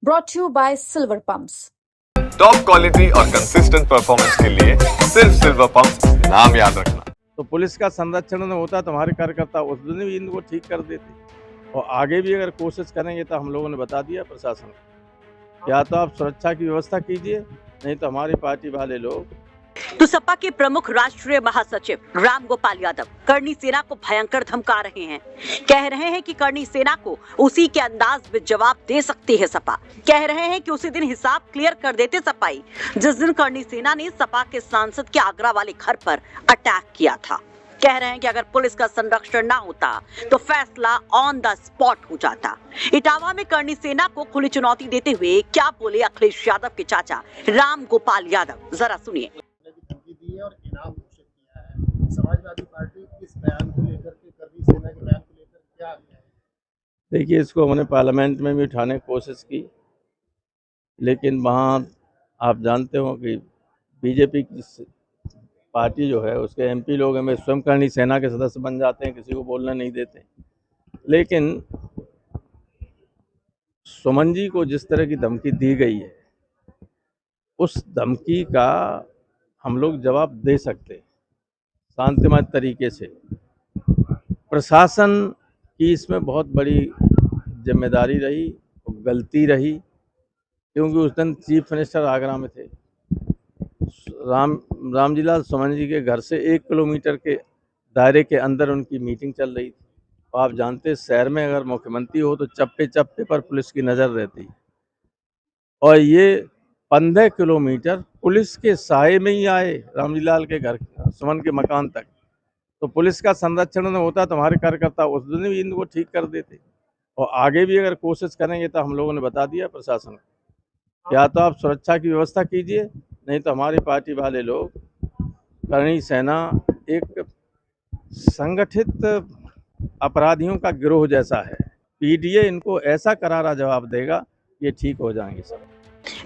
brought to you by Silver Pumps. Top quality और consistent performance के लिए सिर्फ सिल्वर पंप नाम याद रखना। तो पुलिस का संरक्षण न होता तो हमारे कार्यकर्ता उस दिन भी इनको ठीक कर देते और आगे भी अगर कोशिश करेंगे तो हम लोगों ने बता दिया प्रशासन को, या तो आप सुरक्षा की व्यवस्था कीजिए, नहीं तो हमारी पार्टी वाले लोग। तो सपा के प्रमुख राष्ट्रीय महासचिव राम गोपाल यादव करनी सेना को भयंकर धमका रहे हैं। कह रहे हैं कि करनी सेना को उसी के अंदाज में जवाब दे सकती है सपा। कह रहे हैं कि उसी दिन हिसाब क्लियर कर देते सपाई जिस दिन करनी सेना ने सपा के सांसद के आगरा वाले घर पर अटैक किया था। कह रहे हैं कि अगर पुलिस का संरक्षण ना होता तो फैसला ऑन द स्पॉट हो जाता। इटावा में करनी सेना को खुली चुनौती देते हुए क्या बोले अखिलेश यादव के चाचा राम गोपाल यादव, जरा सुनिए। और इनाम घोषित किया है। समाजवादी पार्टी इस बयान को लेकर के, करनी सेना के बयान को लेकर क्या है? देखिए, इसको हमने पार्लियामेंट में भी उठाने की कोशिश की, लेकिन वहाँ आप जानते हो कि बीजेपी की पार्टी जो है उसके एमपी लोग हमें स्वयं करनी सेना के सदस्य बन जाते हैं, किसी को बोलने नहीं देते। लेकिन सुमन जी को जिस तरह की धमकी दी गई है, उस धमकी का हम लोग जवाब दे सकते शांतिमय तरीके से। प्रशासन की इसमें बहुत बड़ी जिम्मेदारी रही, गलती रही, क्योंकि उस दिन चीफ मिनिस्टर आगरा में थे। रामजीलाल सुमन जी के घर से 1 किलोमीटर के दायरे के अंदर उनकी मीटिंग चल रही थी। आप जानते, शहर में अगर मुख्यमंत्री हो तो चप्पे चप्पे पर पुलिस की नज़र रहती है, और ये 15 किलोमीटर पुलिस के साये में ही आए रामजीलाल के घर, सुमन के मकान तक। तो पुलिस का संरक्षण न होता तो हमारे कार्यकर्ता उस दिन भी इनको ठीक कर देते और आगे भी अगर कोशिश करेंगे तो हम लोगों ने बता दिया प्रशासन को, या तो आप सुरक्षा की व्यवस्था कीजिए, नहीं तो हमारी पार्टी वाले लोग। करनी सेना एक संगठित अपराधियों का गिरोह जैसा है। पीडीए इनको ऐसा करारा जवाब देगा, ये ठीक हो जाएंगे सब।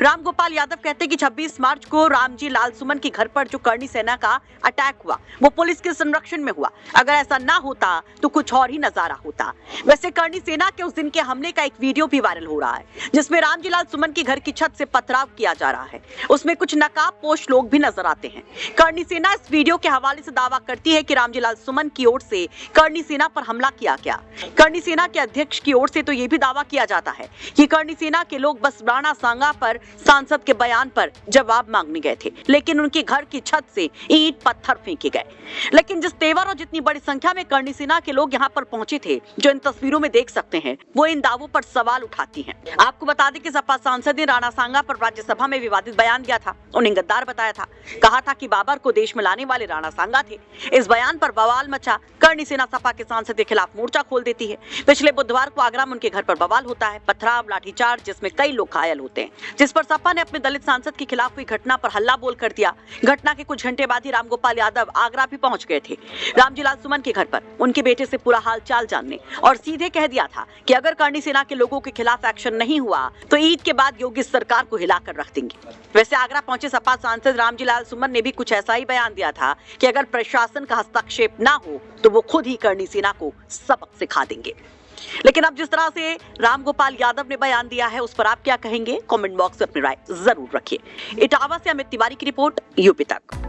राम गोपाल यादव कहते हैं कि 26 मार्च को रामजी लाल सुमन के घर पर जो करनी सेना का अटैक हुआ वो पुलिस के संरक्षण में हुआ। अगर ऐसा ना होता तो कुछ और ही नजारा होता। वैसे करनी सेना के उस दिन के हमले का एक वीडियो भी वायरल हो रहा है, जिसमें रामजी लाल सुमन के घर की छत से पथराव किया जा रहा है। उसमें कुछ नकाबपोश लोग भी नजर आते हैं। करनी सेना इस वीडियो के हवाले से दावा करती है कि रामजी लाल सुमन की ओर से करनी सेना पर हमला किया गया। करनी सेना के अध्यक्ष की ओर से तो ये भी दावा किया जाता है कि करनी सेना के लोग बस राणा सांगा पर सांसद के बयान पर जवाब मांगने गए थे, लेकिन उनके घर की छत से ईंट पत्थर फेंके गए। लेकिन जिस तेवर और जितनी बड़ी संख्या में करनी सेना के लोग यहाँ पर पहुंचे थे, जो इन तस्वीरों में देख सकते हैं, वो इन दावों पर सवाल उठाती हैं। आपको बता दें कि सपा सांसद ने राणा सांगा पर राज्यसभा में विवादित बयान दिया था। उन्हें गद्दार बताया था, कहा था कि बाबर को देश में लाने वाले राणा सांगा थे। इस बयान पर बवाल मचा। करनी सेना सपा के सांसद के खिलाफ मोर्चा खोल देती है। पिछले बुधवार को आगरा में उनके घर पर बवाल होता है, पथराव, लाठीचार्ज, जिसमें कई लोग घायल होते हैं, जिस पर सपा ने अपने दलित सांसद के खिलाफ हुई घटना पर हल्ला बोल कर दिया। घटना के कुछ घंटे बाद ही राम गोपाल यादव आगरा भी पहुंच गए थे रामजी लाल सुमन के घर पर, उनके बेटे से पूरा हाल चाल जानने, और सीधे कह दिया था कि अगर करनी सेना के लोगों के खिलाफ एक्शन नहीं हुआ तो ईद के बाद योगी सरकार को हिलाकर रख देंगे। वैसे आगरा पहुंचे सपा सांसद रामजी लाल सुमन ने भी कुछ ऐसा ही बयान दिया था कि अगर प्रशासन का हस्तक्षेप ना हो तो वो खुद ही करनी सेना को सबक सिखा देंगे। लेकिन अब जिस तरह से राम गोपाल यादव ने बयान दिया है, उस पर आप क्या कहेंगे? कमेंट बॉक्स में अपनी राय जरूर रखिए। इटावा से अमित तिवारी की रिपोर्ट, यूपी तक।